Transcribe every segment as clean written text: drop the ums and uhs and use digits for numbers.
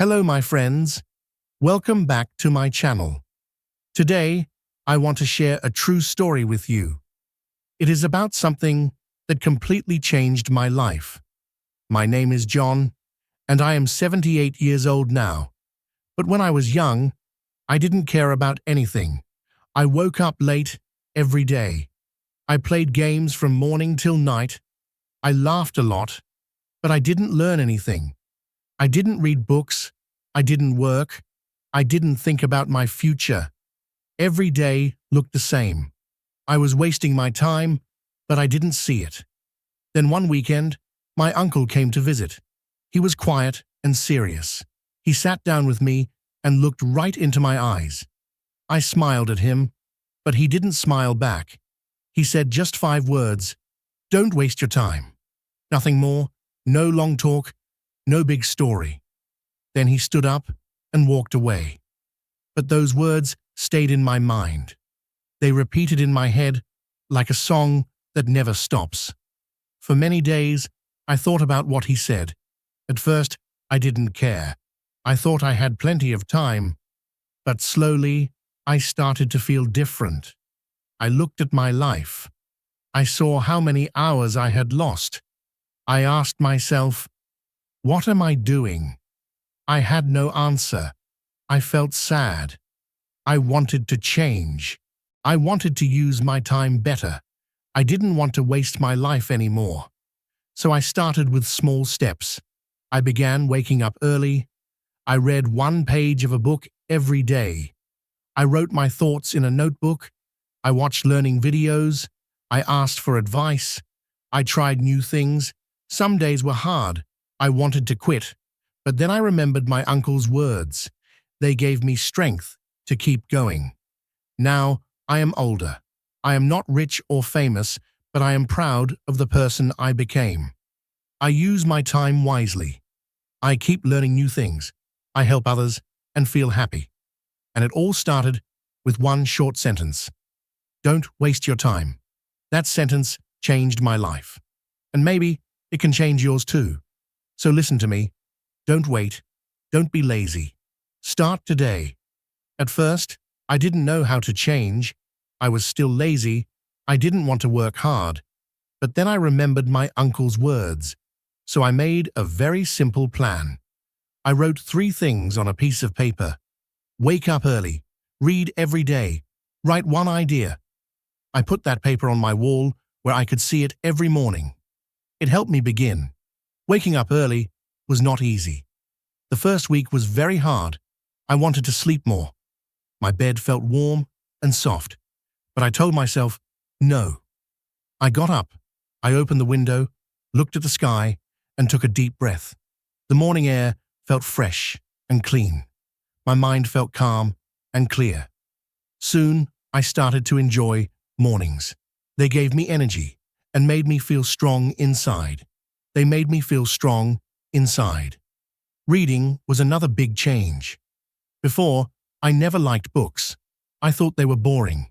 Hello, my friends. Welcome back to my channel. Today, I want to share a true story with you. It is about something that completely changed my life. My name is John, and I am 78 years old now. But when I was young, I didn't care about anything. I woke up late every day. I played games from morning till night. I laughed a lot, but I didn't learn anything. I didn't read books. I didn't work. I didn't think about my future. Every day looked the same. I was wasting my time, but I didn't see it. Then one weekend, my uncle came to visit. He was quiet and serious. He sat down with me and looked right into my eyes. I smiled at him, but he didn't smile back. He said just 5 words, "Don't waste your time." Nothing more, no long talk, no big story. Then he stood up and walked away. But those words stayed in my mind. They repeated in my head like a song that never stops. For many days, I thought about what he said. At first, I didn't care. I thought I had plenty of time. But slowly, I started to feel different. I looked at my life. I saw how many hours I had lost. I asked myself, what am I doing? I had no answer. I felt sad. I wanted to change. I wanted to use my time better. I didn't want to waste my life anymore. So I started with small steps. I began waking up early. I read 1 page of a book every day. I wrote my thoughts in a notebook. I watched learning videos. I asked for advice. I tried new things. Some days were hard. I wanted to quit. But then I remembered my uncle's words. They gave me strength to keep going. Now I am older. I am not rich or famous, but I am proud of the person I became. I use my time wisely. I keep learning new things. I help others and feel happy. And it all started with one short sentence. Don't waste your time. That sentence changed my life. And maybe it can change yours too. So listen to me. Don't wait. Don't be lazy. Start today. At first, I didn't know how to change. I was still lazy. I didn't want to work hard. But then I remembered my uncle's words. So I made a very simple plan. I wrote 3 things on a piece of paper. Wake up early. Read every day. Write 1 idea. I put that paper on my wall where I could see it every morning. It helped me begin. Waking up early was not easy. The first week was very hard. I wanted to sleep more. My bed felt warm and soft, but I told myself, no. I got up. I opened the window, looked at the sky, and took a deep breath. The morning air felt fresh and clean. My mind felt calm and clear. Soon, I started to enjoy mornings. They gave me energy and made me feel strong inside. They made me feel strong inside. Reading was another big change. Before, I never liked books. I thought they were boring.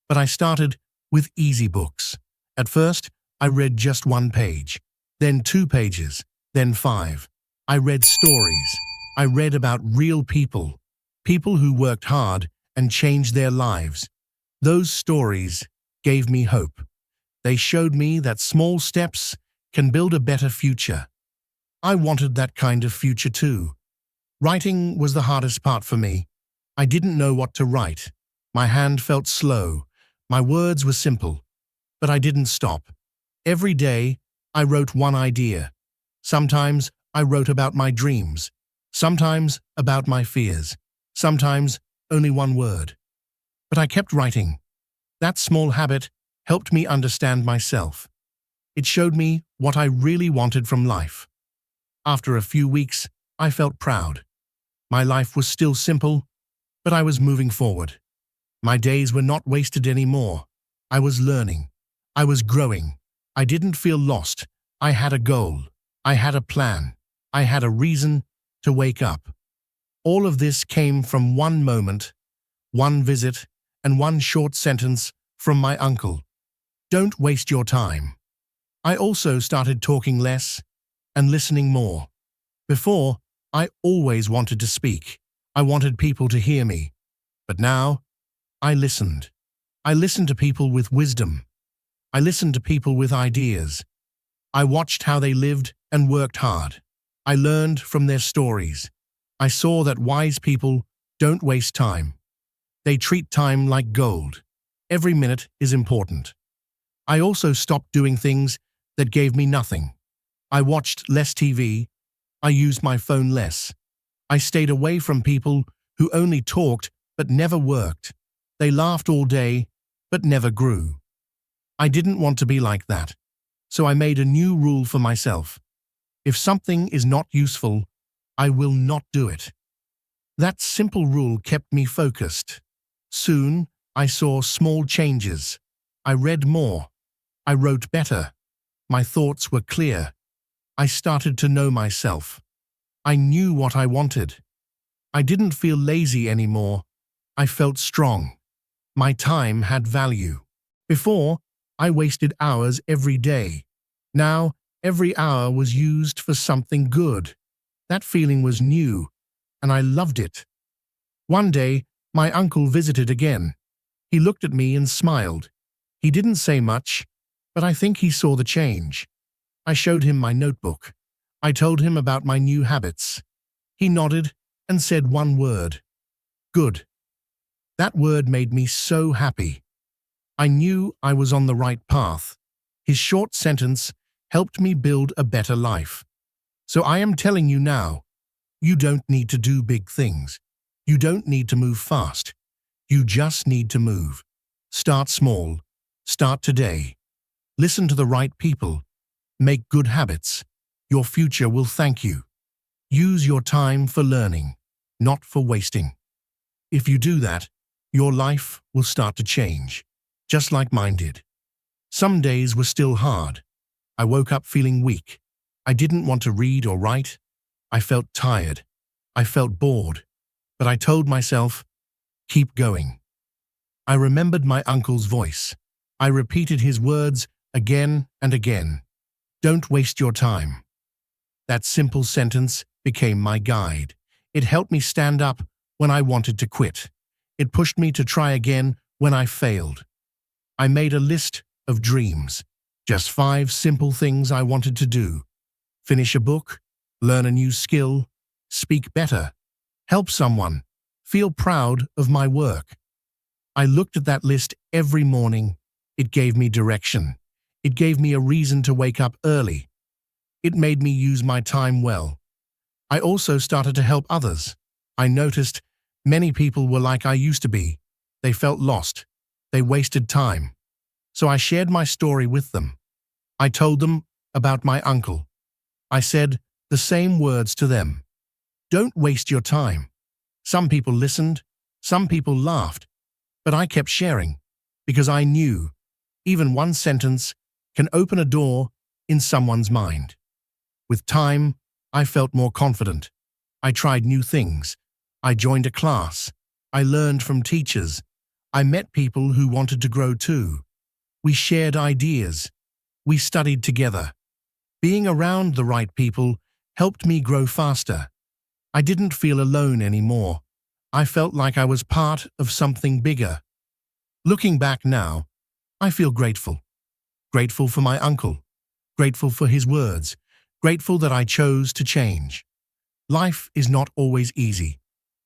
But I started with easy books. At first, I read just 1 page, then 2 pages, then 5. I read stories. I read about real people, people who worked hard and changed their lives. Those stories gave me hope. They showed me that small steps can build a better future. I wanted that kind of future too. Writing was the hardest part for me. I didn't know what to write. My hand felt slow. My words were simple. But I didn't stop. Every day, I wrote 1 idea. Sometimes I wrote about my dreams. Sometimes about my fears. Sometimes only 1 word. But I kept writing. That small habit helped me understand myself. It showed me what I really wanted from life. After a few weeks, I felt proud. My life was still simple, but I was moving forward. My days were not wasted anymore. I was learning. I was growing. I didn't feel lost. I had a goal. I had a plan. I had a reason to wake up. All of this came from 1 moment, 1 visit, and 1 short sentence from my uncle. Don't waste your time. I also started talking less and listening more. Before, I always wanted to speak. I wanted people to hear me. But now, I listened. I listened to people with wisdom. I listened to people with ideas. I watched how they lived and worked hard. I learned from their stories. I saw that wise people don't waste time. They treat time like gold. Every minute is important. I also stopped doing things that gave me nothing. I watched less TV. I used my phone less. I stayed away from people who only talked but never worked. They laughed all day but never grew. I didn't want to be like that, so I made a new rule for myself. If something is not useful, I will not do it. That simple rule kept me focused. Soon, I saw small changes. I read more. I wrote better. My thoughts were clear. I started to know myself. I knew what I wanted. I didn't feel lazy anymore. I felt strong. My time had value. Before, I wasted hours every day. Now, every hour was used for something good. That feeling was new, and I loved it. One day, my uncle visited again. He looked at me and smiled. He didn't say much, but I think he saw the change. I showed him my notebook. I told him about my new habits. He nodded and said one word: good. That word made me so happy. I knew I was on the right path. His short sentence helped me build a better life. So I am telling you now, you don't need to do big things. You don't need to move fast. You just need to move. Start small. Start today. Listen to the right people. Make good habits. Your future will thank you. Use your time for learning, not for wasting. If you do that, your life will start to change, just like mine did. Some days were still hard. I woke up feeling weak. I didn't want to read or write. I felt tired. I felt bored. But I told myself, keep going. I remembered my uncle's voice. I repeated his words again and again. Don't waste your time. That simple sentence became my guide. It helped me stand up when I wanted to quit. It pushed me to try again when I failed. I made a list of dreams, just 5 simple things I wanted to do. Finish a book, learn a new skill, speak better, help someone, feel proud of my work. I looked at that list every morning. It gave me direction. It gave me a reason to wake up early. It made me use my time well. I also started to help others. I noticed many people were like I used to be. They felt lost. They wasted time. So I shared my story with them. I told them about my uncle. I said the same words to them. Don't waste your time. Some people listened. Some people laughed. But I kept sharing because I knew even one sentence can open a door in someone's mind. With time, I felt more confident. I tried new things. I joined a class. I learned from teachers. I met people who wanted to grow too. We shared ideas. We studied together. Being around the right people helped me grow faster. I didn't feel alone anymore. I felt like I was part of something bigger. Looking back now, I feel grateful. Grateful for my uncle. Grateful for his words. Grateful that I chose to change. Life is not always easy,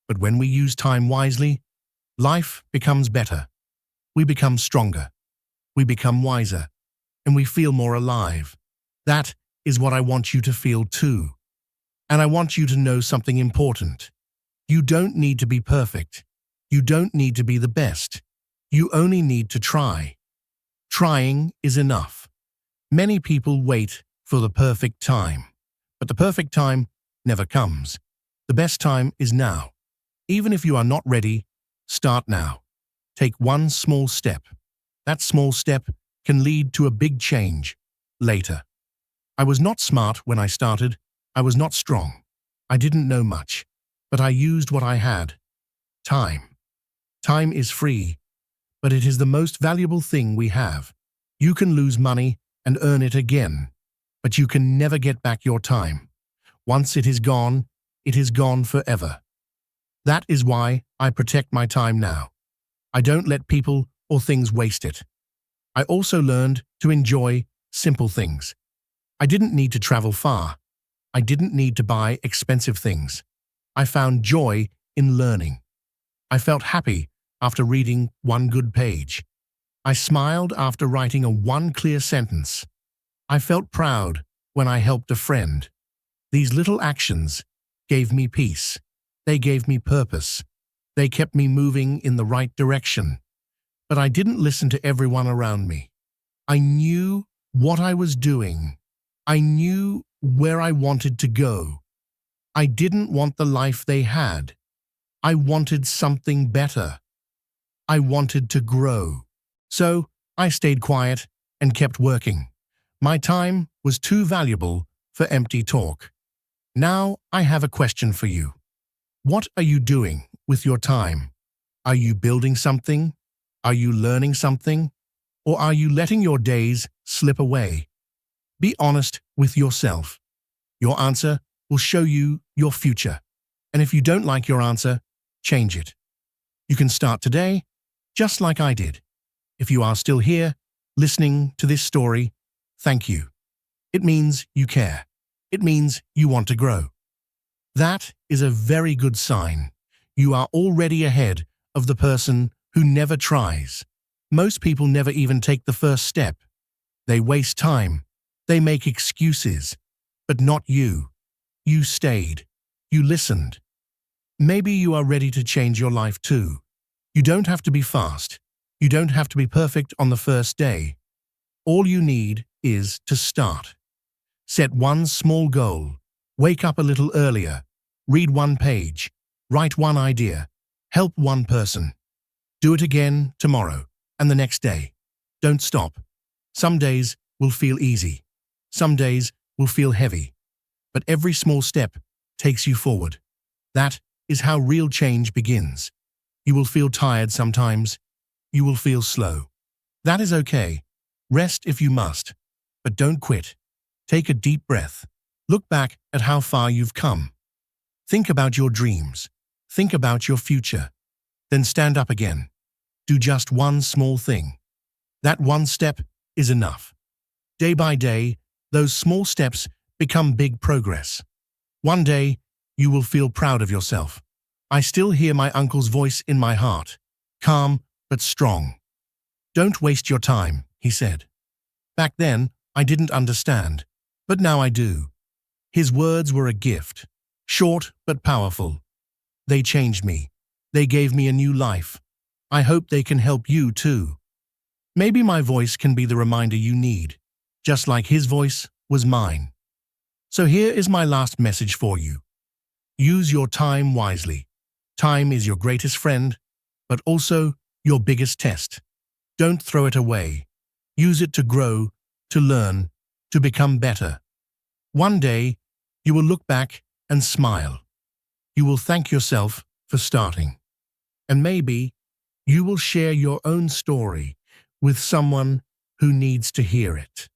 but when we use time wisely, life becomes better. We become stronger. We become wiser. And we feel more alive. That is what I want you to feel too. And I want you to know something important. You don't need to be perfect. You don't need to be the best. You only need to try. Trying is enough. Many people wait for the perfect time, but the perfect time never comes. The best time is now. Even if you are not ready, start now. Take one small step. That small step can lead to a big change later. I was not smart when I started. I was not strong. I didn't know much, but I used what I had. Time. Time is free, but it is the most valuable thing we have. You can lose money and earn it again, but you can never get back your time. Once it is gone, it is gone forever. That is why I protect my time now. I don't let people or things waste it. I also learned to enjoy simple things. I didn't need to travel far. I didn't need to buy expensive things. I found joy in learning. I felt happy after reading one good page. I smiled after writing a one clear sentence. I felt proud when I helped a friend. These little actions gave me peace. They gave me purpose. They kept me moving in the right direction. But I didn't listen to everyone around me. I knew what I was doing. I knew where I wanted to go. I didn't want the life they had. I wanted something better. I wanted to grow. So I stayed quiet and kept working. My time was too valuable for empty talk. Now I have a question for you. What are you doing with your time? Are you building something? Are you learning something? Or are you letting your days slip away? Be honest with yourself. Your answer will show you your future. And if you don't like your answer, change it. You can start today, just like I did. If you are still here, listening to this story, thank you. It means you care. It means you want to grow. That is a very good sign. You are already ahead of the person who never tries. Most people never even take the first step. They waste time. They make excuses. But not you. You stayed. You listened. Maybe you are ready to change your life too. You don't have to be fast. You don't have to be perfect on the first day. All you need is to start. Set one small goal. Wake up a little earlier. Read one page. Write one idea. Help one person. Do it again tomorrow and the next day. Don't stop. Some days will feel easy. Some days will feel heavy. But every small step takes you forward. That is how real change begins. You will feel tired sometimes. You will feel slow. That is okay. Rest if you must. But don't quit. Take a deep breath. Look back at how far you've come. Think about your dreams. Think about your future. Then stand up again. Do just one small thing. That one step is enough. Day by day, those small steps become big progress. One day, you will feel proud of yourself. I still hear my uncle's voice in my heart, calm but strong. Don't waste your time, he said. Back then, I didn't understand, but now I do. His words were a gift, short but powerful. They changed me. They gave me a new life. I hope they can help you too. Maybe my voice can be the reminder you need, just like his voice was mine. So here is my last message for you. Use your time wisely. Time is your greatest friend, but also your biggest test. Don't throw it away. Use it to grow, to learn, to become better. One day, you will look back and smile. You will thank yourself for starting. And maybe you will share your own story with someone who needs to hear it.